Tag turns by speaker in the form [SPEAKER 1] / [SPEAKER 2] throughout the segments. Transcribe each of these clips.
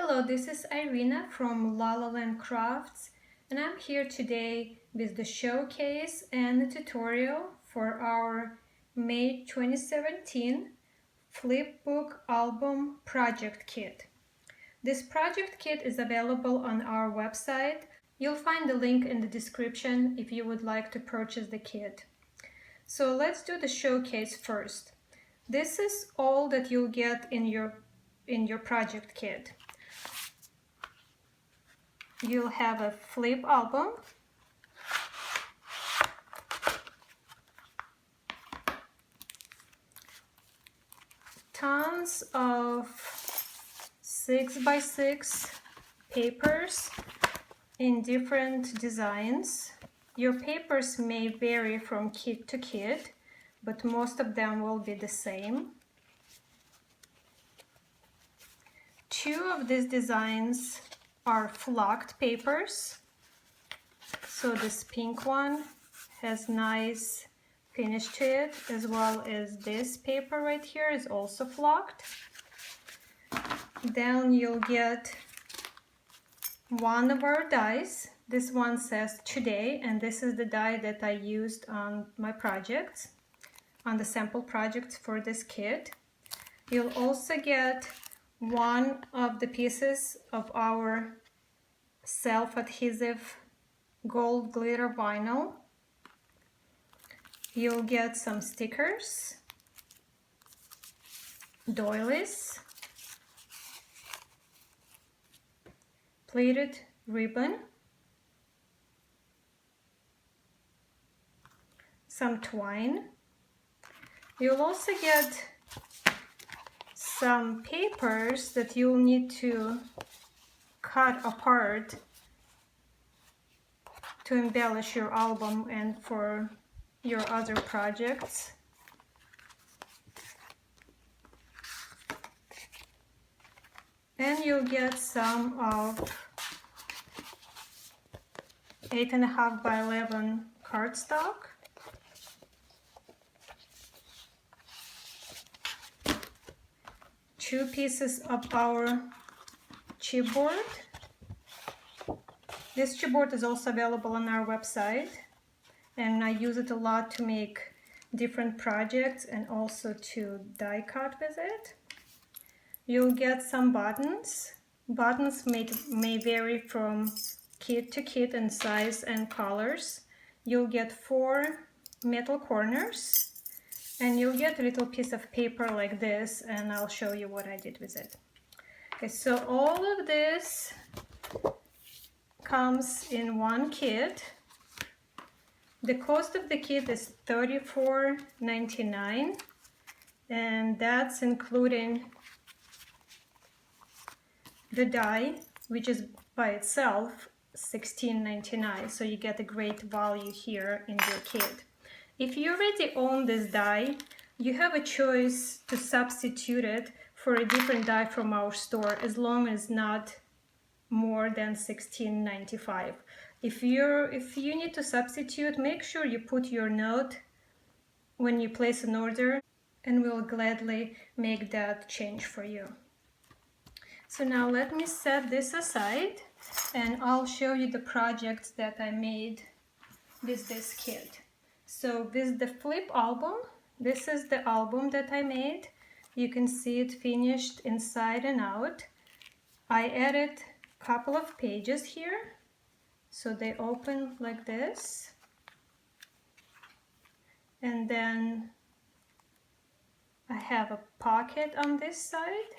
[SPEAKER 1] Hello, this is Irina from La La Land Crafts, and I'm here today with the showcase and the tutorial for our May 2017 Flipbook Album Project Kit. This project kit is available on our website. You'll find the link in the description if you would like to purchase the kit. So let's do the showcase first. This is all that you'll get in your project kit. You'll have a flip album, tons of 6x6 papers in different designs. Your papers may vary from kit to kit, but most of them will be the same. 2 of these designs are flocked papers. So this pink one has nice finish to it, as well as this paper right here is also flocked. Then you'll get one of our dies. This one says today, and this is the die that I used on my projects, on the sample projects for this kit. You'll also get one of the pieces of our self-adhesive gold glitter vinyl. You'll get some stickers, doilies, pleated ribbon, some twine. You'll also get some papers that you'll need to cut apart to embellish your album and for your other projects. And you'll get some of 8.5 by 11 cardstock. Two pieces of our chipboard. This chipboard is also available on our website, and I use it a lot to make different projects and also to die cut with it. You'll get some buttons. Buttons may vary from kit to kit in size and colors. You'll get 4 metal corners, and you'll get a little piece of paper like this, and I'll show you what I did with it. Okay, so all of this comes in one kit. The cost of the kit is $34.99, and that's including the die, which is by itself $16.99, so you get a great value here in your kit. If you already own this die, you have a choice to substitute it for a different die from our store, as long as not more than $16.95. If you need to substitute, make sure you put your note when you place an order, and we'll gladly make that change for you. So now let me set this aside, and I'll show you the projects that I made with this kit. So with the flip album, this is the album that I made. You can see it finished inside and out. I added a couple of pages here, so they open like this. And then I have a pocket on this side.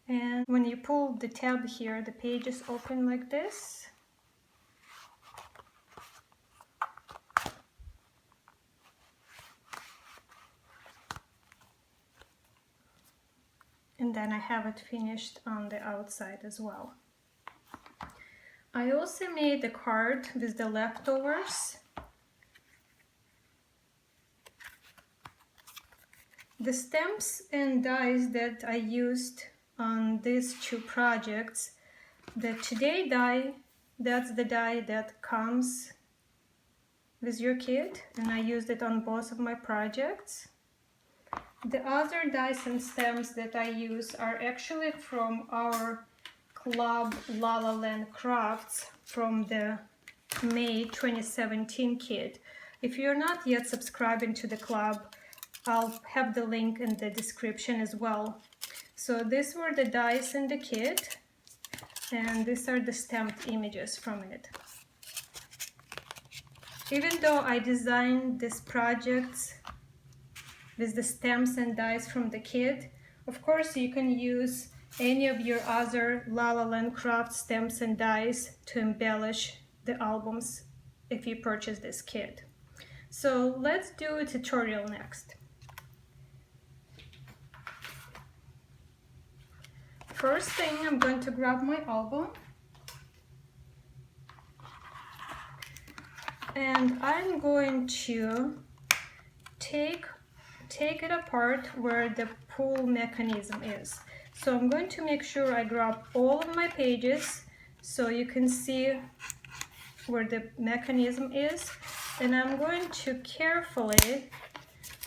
[SPEAKER 1] And when you pull the tab here, the pages open like this. And then I have it finished on the outside as well. I also made a card with the leftovers. The stamps and dies that I used on these 2 projects, the Today die, that's the die that comes with your kit, and I used it on both of my projects. The other dies and stems that I use are actually from our club La La Land Crafts from the May 2017 kit. If you're not yet subscribing to the club, I'll have the link in the description as well. So these were the dies in the kit, and these are the stamped images from it. Even though I designed these projects with the stamps and dies from the kit, of course you can use any of your other La La Land Craft stamps and dies to embellish the albums if you purchase this kit. So let's do a tutorial next. First thing, I'm going to grab my album and I'm going to take it apart where the pull mechanism is. So I'm going to make sure I grab all of my pages so you can see where the mechanism is, and I'm going to carefully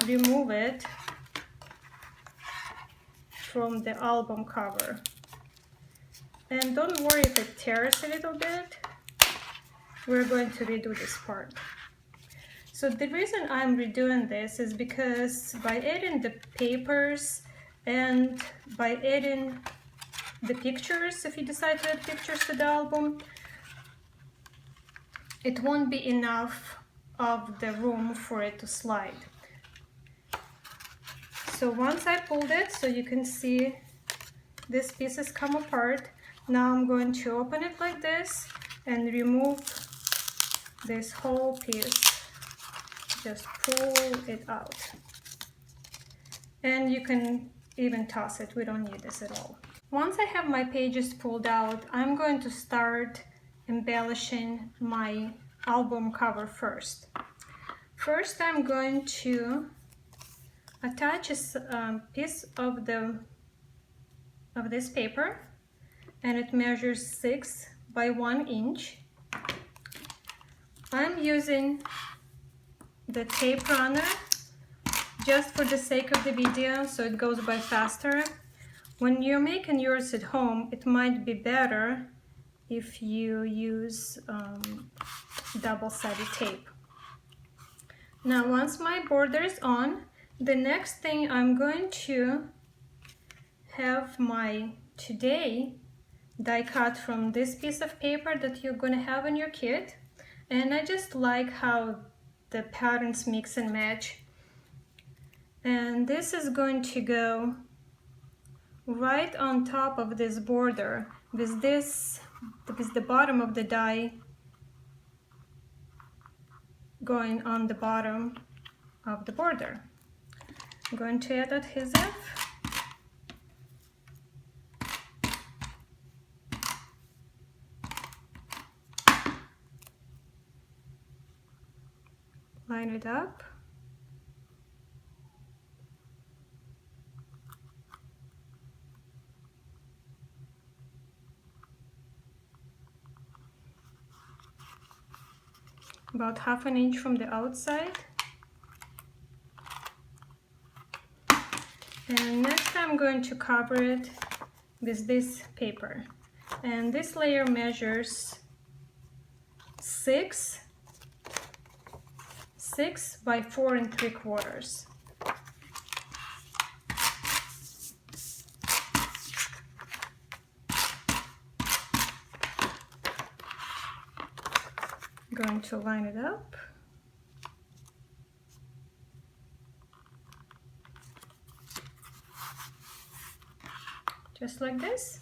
[SPEAKER 1] remove it from the album cover. And don't worry if it tears a little bit, we're going to redo this part. So the reason I'm redoing this is because by adding the papers and by adding the pictures, if you decide to add pictures to the album, it won't be enough of the room for it to slide. So once I pulled it, so you can see these pieces come apart, now I'm going to open it like this and remove this whole piece. Just pull it out. And you can even toss it, we don't need this at all. Once I have my pages pulled out, I'm going to start embellishing my album cover first. First, I'm going to attach a piece of this paper, and it measures 6 by 1 inch. I'm using the tape runner just for the sake of the video, so it goes by faster. When you're making yours at home, it might be better if you use double-sided tape. Now once my border is on, the next thing I'm going to have my today die cut from this piece of paper that you're going to have in your kit, and I just like how the patterns mix and match, and this is going to go right on top of this border with the bottom of the die going on the bottom of the border. I'm going to add adhesive. Line it up. About ½ inch from the outside. And next I'm going to cover it with this paper. And this layer measures 6 by 4 3/4. Going to line it up. Just like this.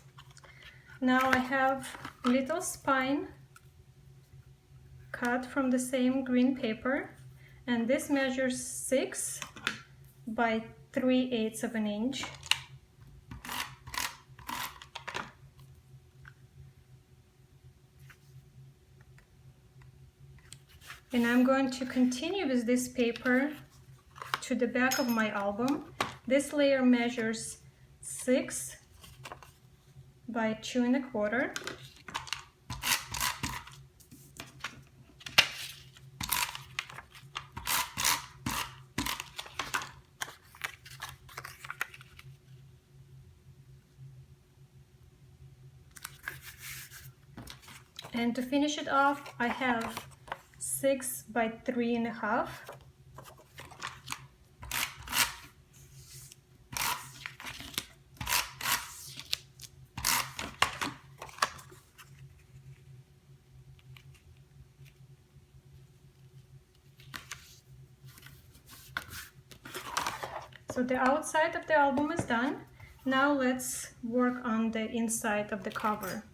[SPEAKER 1] Now I have a little spine cut from the same green paper, and this measures 6 by 3/8 of an inch. And I'm going to continue with this paper to the back of my album. This layer measures 6 by 2 1/4. And to finish it off, I have 6 by 3.5. So the outside of the album is done. Now let's work on the inside of the cover.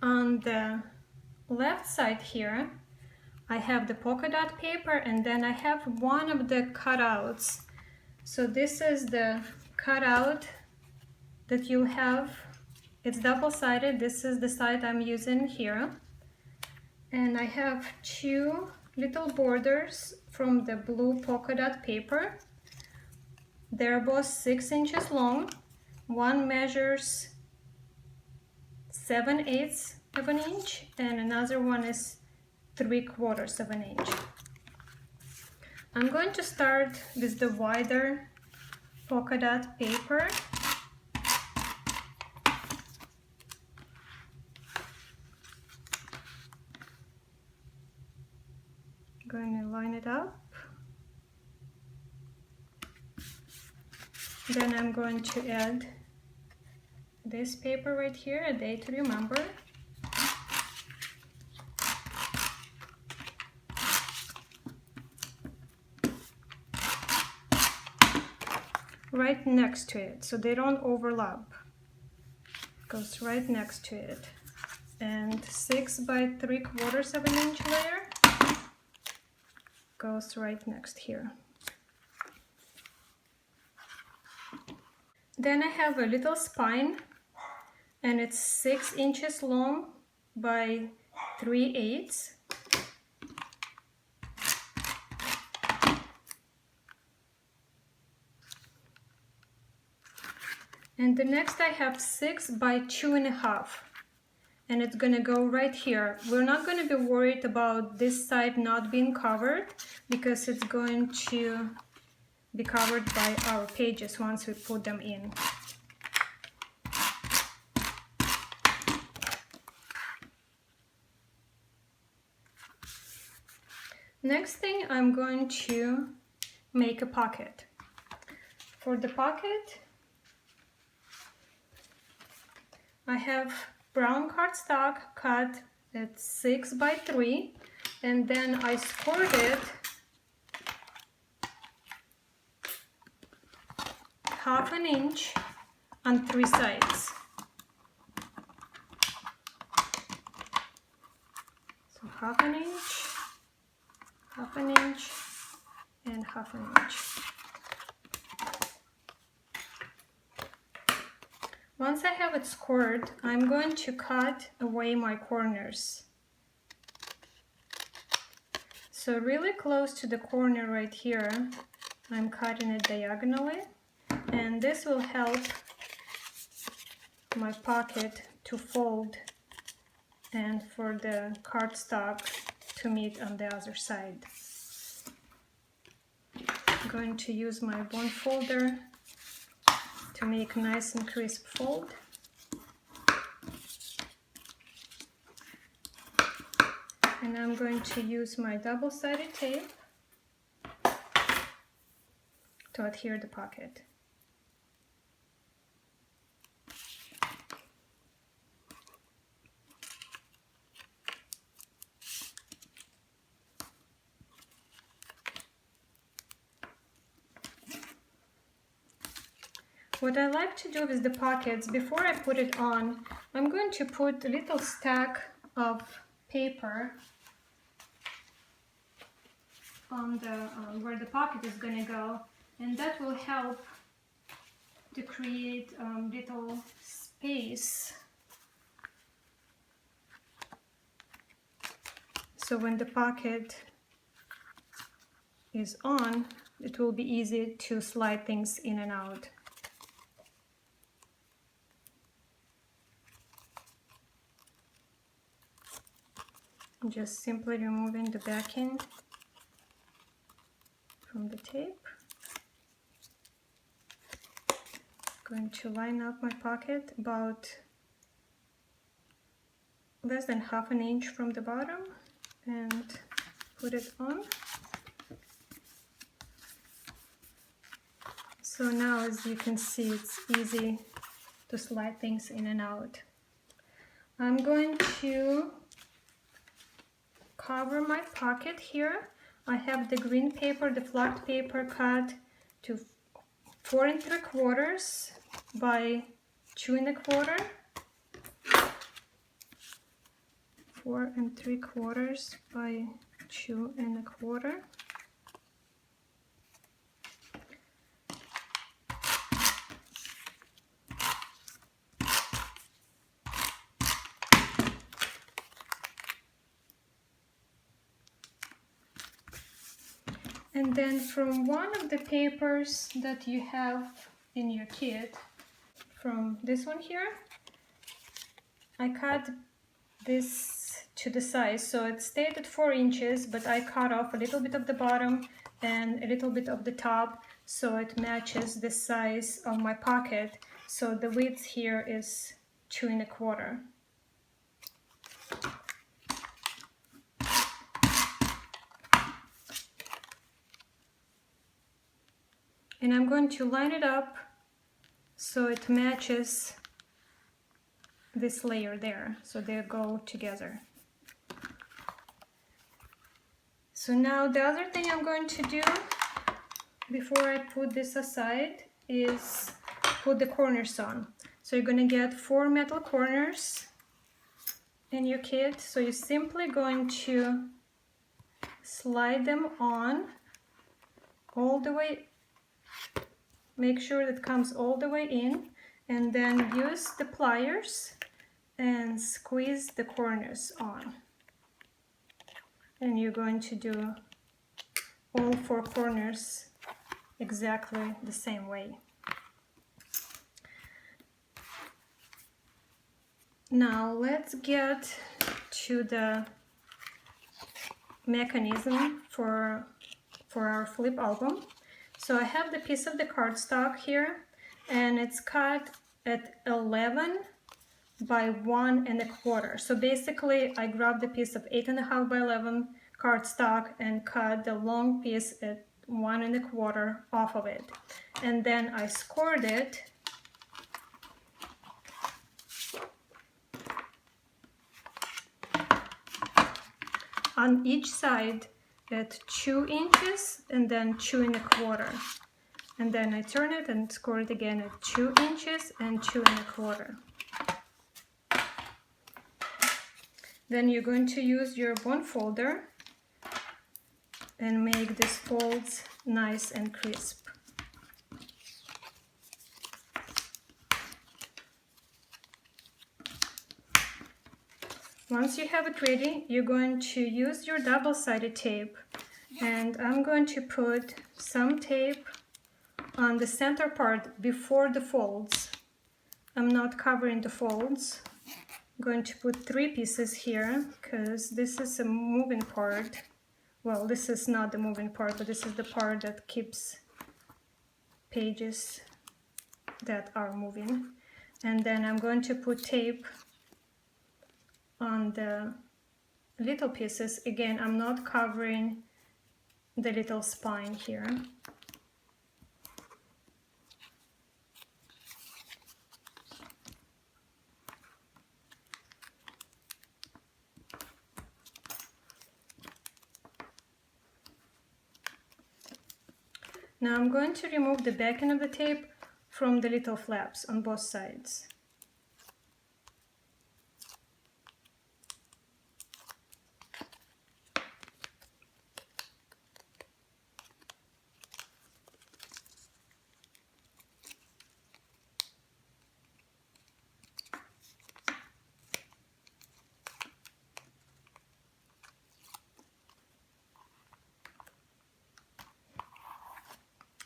[SPEAKER 1] On the left side here, I have the polka dot paper, and then I have one of the cutouts. So this is the cutout that you have. It's double-sided. This is the side I'm using here. And I have 2 little borders from the blue polka dot paper. They're both 6 inches long. One measures 7/8 of an inch and another one is 3/4 of an inch. I'm going to start with the wider polka dot paper. I'm going to line it up. Then I'm going to add this paper right here, A Day to Remember. Right next to it, so they don't overlap. Goes right next to it. And 6 by 3/4 of an inch layer goes right next here. Then I have a little spine, and it's 6 inches long by 3/8. And the next I have 6 by 2.5, and it's gonna go right here. We're not gonna be worried about this side not being covered because it's going to be covered by our pages once we put them in. Next thing, I'm going to make a pocket. For the pocket, I have brown cardstock cut at 6 by 3, and then I scored it half an inch on 3 sides. So half an inch, and half an inch. Once I have it scored, I'm going to cut away my corners. So really close to the corner right here, I'm cutting it diagonally, and this will help my pocket to fold and for the cardstock to meet on the other side. I'm going to use my bond folder to make a nice and crisp fold. And I'm going to use my double-sided tape to adhere the pocket. What I like to do with the pockets, before I put it on, I'm going to put a little stack of paper on the where the pocket is going to go, and that will help to create little space. So when the pocket is on, it will be easy to slide things in and out. Just simply removing the backing from the tape. Going to line up my pocket about less than ½ an inch from the bottom and put it on. So now, as you can see, it's easy to slide things in and out. I'm going to cover my pocket here. I have the green paper, the flat paper, cut to 4 3/4 by 2 1/4. 4 3/4 by 2 1/4. And then from one of the papers that you have in your kit, from this one here, I cut this to the size. So it stayed at 4 inches, but I cut off a little bit of the bottom and a little bit of the top, so it matches the size of my pocket. So the width here is 2 1/4. And I'm going to line it up so it matches this layer there, so they go together. So now the other thing I'm going to do before I put this aside is put the corners on. So you're going to get 4 metal corners in your kit. So you're simply going to slide them on all the way. Make sure that comes all the way in, and then use the pliers and squeeze the corners on. And you're going to do all 4 corners exactly the same way. Now let's get to the mechanism for our flip album. So I have the piece of the cardstock here, and it's cut at 11 by 1 1/4. So basically I grabbed the piece of 8 1/2 by 11 cardstock and cut the long piece at 1 1/4 off of it. And then I scored it on each side at 2 inches and then 2 1/4. And then I turn it and score it again at 2 inches and 2 1/4. Then you're going to use your bone folder and make these folds nice and crisp. Once you have it ready, you're going to use your double-sided tape, and I'm going to put some tape on the center part before the folds. I'm not covering the folds. I'm going to put 3 pieces here because this is a moving part. Well, this is not the moving part, but this is the part that keeps pages that are moving. And then I'm going to put tape on the little pieces. Again, I'm not covering the little spine here. Now I'm going to remove the backing of the tape from the little flaps on both sides.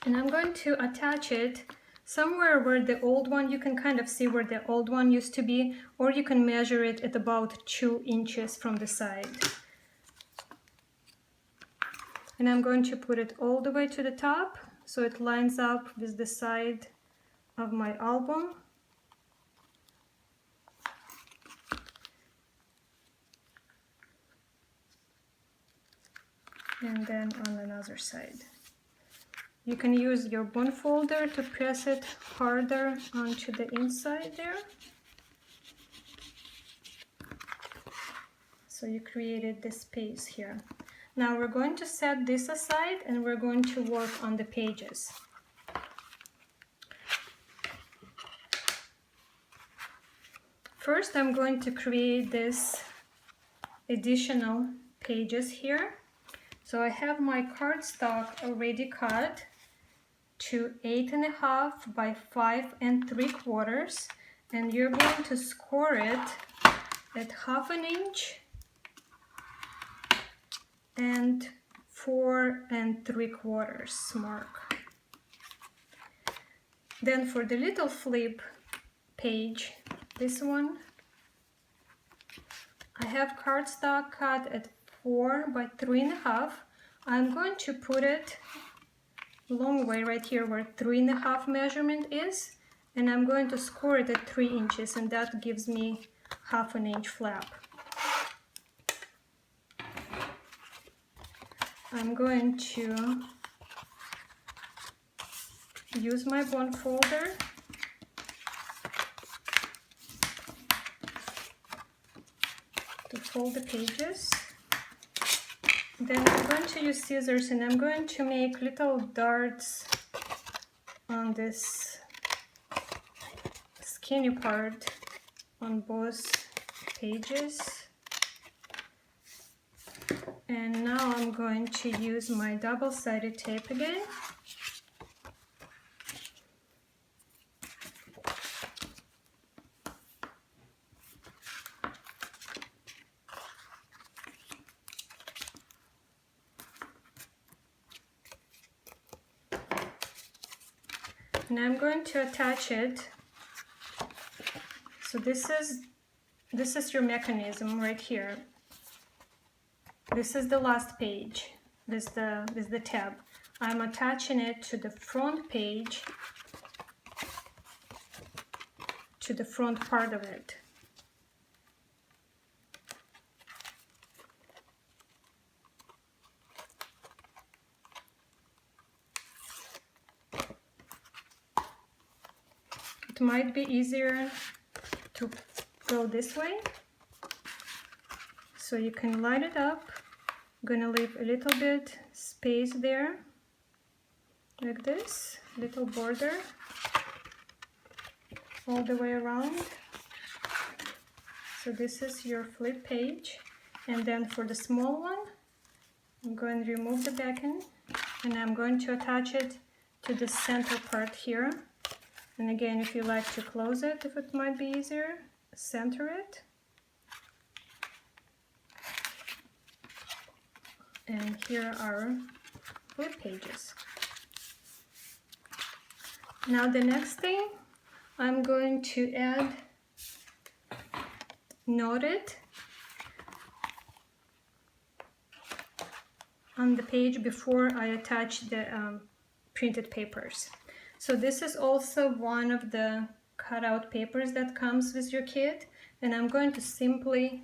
[SPEAKER 1] And I'm going to attach it somewhere where the old one, you can kind of see where the old one used to be, or you can measure it at about 2 inches from the side. And I'm going to put it all the way to the top so it lines up with the side of my album. and then on another side. You can use your bone folder to press it harder onto the inside there. So you created this space here. Now we're going to set this aside and we're going to work on the pages. First, I'm going to create this additional pages here. So I have my cardstock already cut to 8.5 by 5 3/4, and you're going to score it at 1/2 inch and 4 3/4 mark. Then for the little flip page, this one, I have cardstock cut at 4 by 3.5. I'm going to put it long way right here where 3.5 measurement is, and I'm going to score it at 3 inches, and that gives me 1/2 inch flap. I'm going to use my bone folder to fold the pages. Then I'm going to use scissors and I'm going to make little darts on this skinny part on both pages. And now I'm going to use my double-sided tape again. And I'm going to attach it. So this is your mechanism right here. This is the last page. This is the tab. I'm attaching it to the front page, to the front part of it. It might be easier to go this way, so you can line it up. I'm gonna leave a little bit space there, like this, little border all the way around. So this is your flip page, and then for the small one, I'm going to remove the backing and I'm going to attach it to the center part here. And again, if you like to close it, if it might be easier, center it. And here are flip pages. Now the next thing, I'm going to add noted on the page before I attach the printed papers. So this is also one of the cutout papers that comes with your kit, and I'm going to simply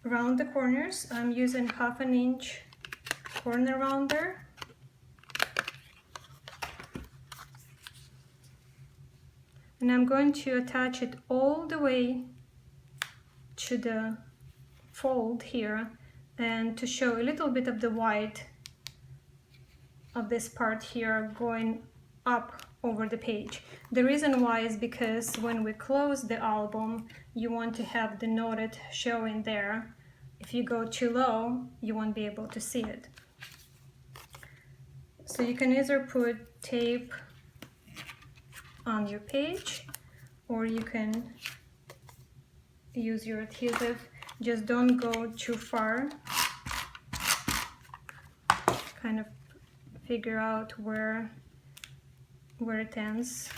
[SPEAKER 1] round the corners. I'm using 1/2 inch corner rounder. And I'm going to attach it all the way to the fold here, and to show a little bit of the white of this part here going up over the page. The reason why is because when we close the album, you want to have the noted showing there. If you go too low, you won't be able to see it. So you can either put tape on your page, or you can use your adhesive. Just don't go too far. Kind of figure out where it ends,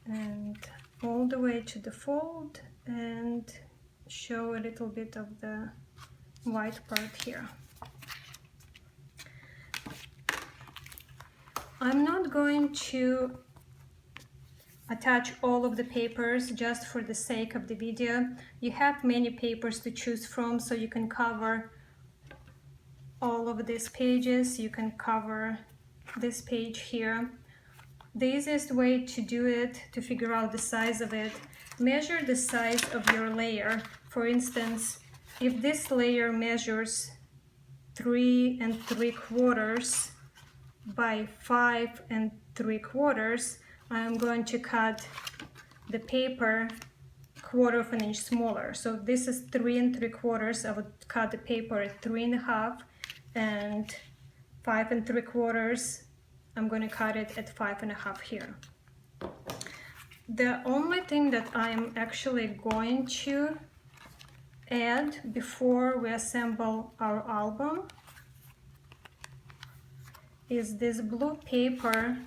[SPEAKER 1] and all the way to the fold, and show a little bit of the white part here. I'm not going to attach all of the papers just for the sake of the video. You have many papers to choose from, so you can cover all of these pages. You can cover this page here. The easiest way to do it, to figure out the size of it, measure the size of your layer. For instance, if this layer measures 3 3/4 by 5 3/4, I'm going to cut the paper 1/4 of an inch smaller. So this is 3 3/4. I would cut the paper at 3 1/2, and 5 3/4. I'm going to cut it at 5 1/2 here. The only thing that I'm actually going to add before we assemble our album is this blue paper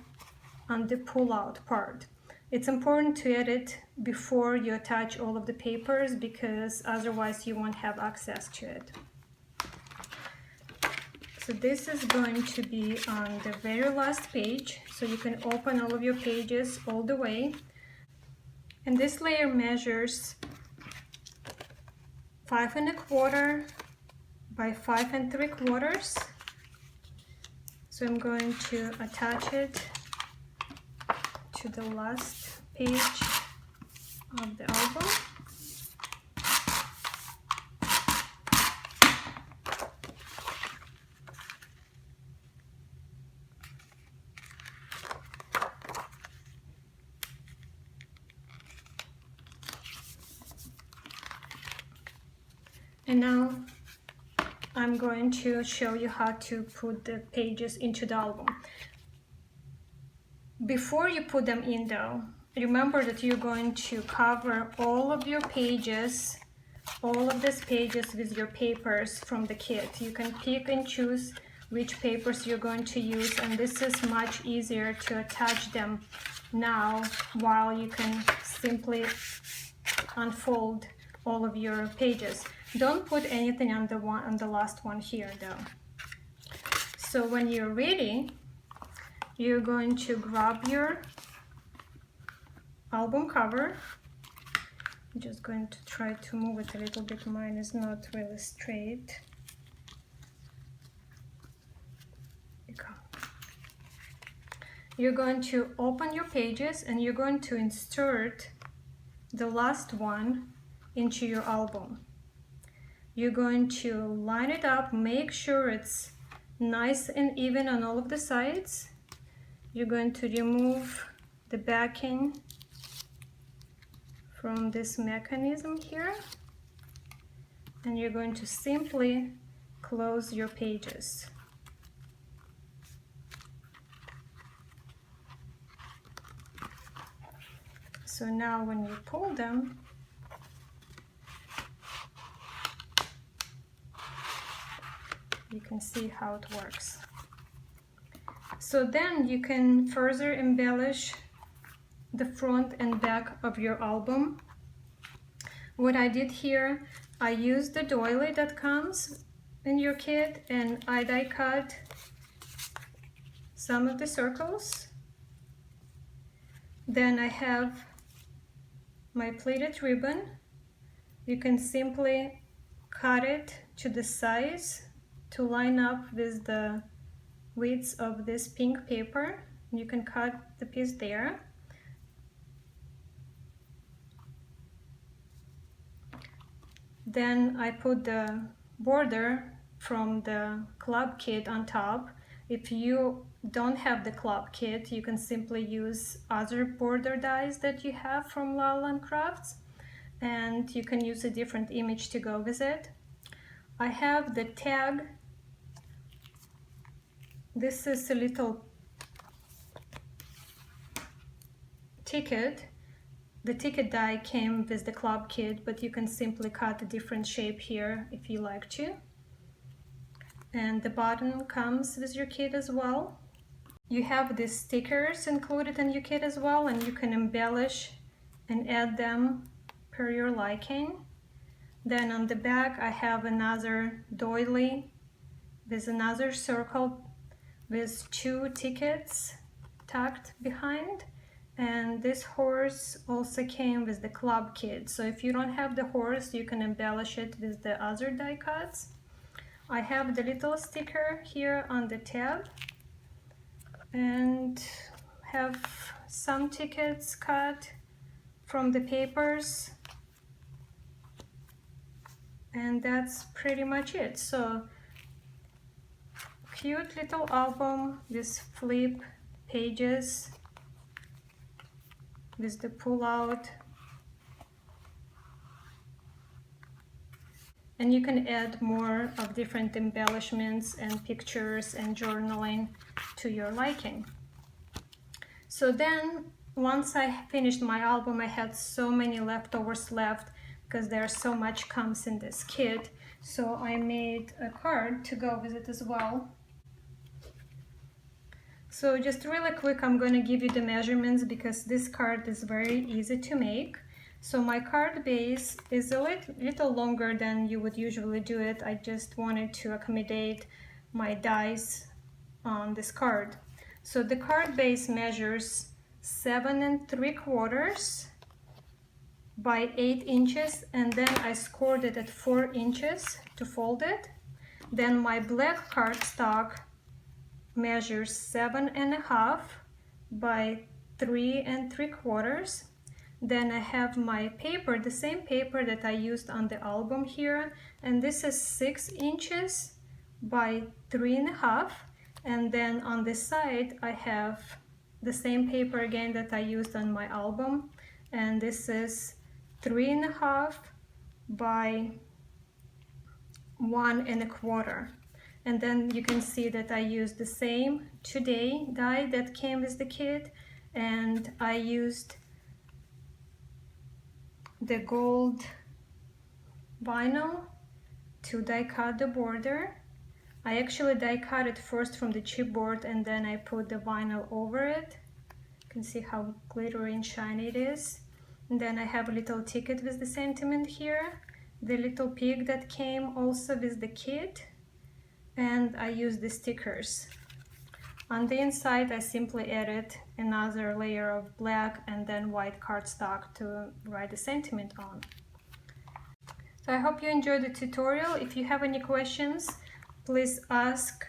[SPEAKER 1] on the pull-out part. It's important to add it before you attach all of the papers, because otherwise you won't have access to it. So this is going to be on the very last page, so you can open all of your pages all the way. And this layer measures 5 1/4 by 5 3/4. So I'm going to attach it to the last page of the album. And now I'm going to show you how to put the pages into the album. Before you put them in though, remember that you're going to cover all of your pages, all of these pages with your papers from the kit. You can pick and choose which papers you're going to use, and this is much easier to attach them now, while you can simply unfold all of your pages. Don't put anything on the last one here though. So when you're ready, you're going to grab your album cover. I'm just going to try to move it a little bit. Mine is not really straight. There you go. You're going to open your pages and you're going to insert the last one into your album. You're going to line it up, make sure it's nice and even on all of the sides. You're going to remove the backing from this mechanism here, and you're going to simply close your pages. So now when you pull them, you can see how it works. So then you can further embellish the front and back of your album. What I did here, I used the doily that comes in your kit, and I die cut some of the circles. Then I have my pleated ribbon. You can simply cut it to the size to line up with the width of this pink paper. You can cut the piece there. Then I put the border from the club kit on top. If you don't have the club kit, you can simply use other border dies that you have from Lowland Crafts, and you can use a different image to go with it. I have the tag. This is a little ticket. The ticket die came with the club kit, but you can simply cut a different shape here if you like to. And the button comes with your kit as well. You have these stickers included in your kit as well, and you can embellish and add them per your liking. Then on the back I have another doily with another circle with 2 tickets tucked behind, and this horse also came with the club kit. So if you don't have the horse, you can embellish it with the other die cuts. I have the little sticker here on the tab and have some tickets cut from the papers, and that's pretty much it. So cute little album with flip pages with the pull out, and you can add more of different embellishments and pictures and journaling to your liking. So then once I finished my album, I had so many leftovers left because there's so much comes in this kit. So I made a card to go with it as well. So just really quick, I'm going to give you the measurements because this card is very easy to make. So my card base is a little longer than you would usually do it. I just wanted to accommodate my dies on this card. So the card base measures 7 3/4 by 8 inches, and then I scored it at 4 inches to fold it. Then my black cardstock measures 7.5 by 3 3/4. Then I have my paper, the same paper that I used on the album here, and this is 6 inches by 3.5. And then on the side I have the same paper again that I used on my album, and this is 3.5 by 1 1/4. And then you can see that I used the same Today die that came with the kit, and I used the gold vinyl to die cut the border. I actually die cut it first from the chipboard and then I put the vinyl over it. You can see how glittery and shiny it is. And then I have a little ticket with the sentiment here, the little pig that came also with the kit, and I used the stickers. On the inside I simply added another layer of black and then white cardstock to write the sentiment on. So I hope you enjoyed the tutorial. If you have any questions, please ask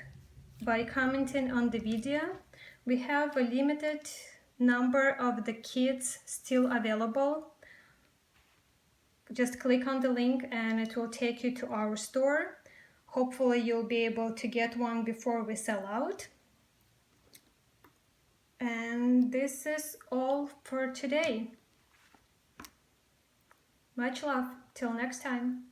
[SPEAKER 1] by commenting on the video. We have a limited number of the kits still available. Just click on the link and it will take you to our store. Hopefully you'll be able to get one before we sell out. And this is all for today. Much love. Till next time.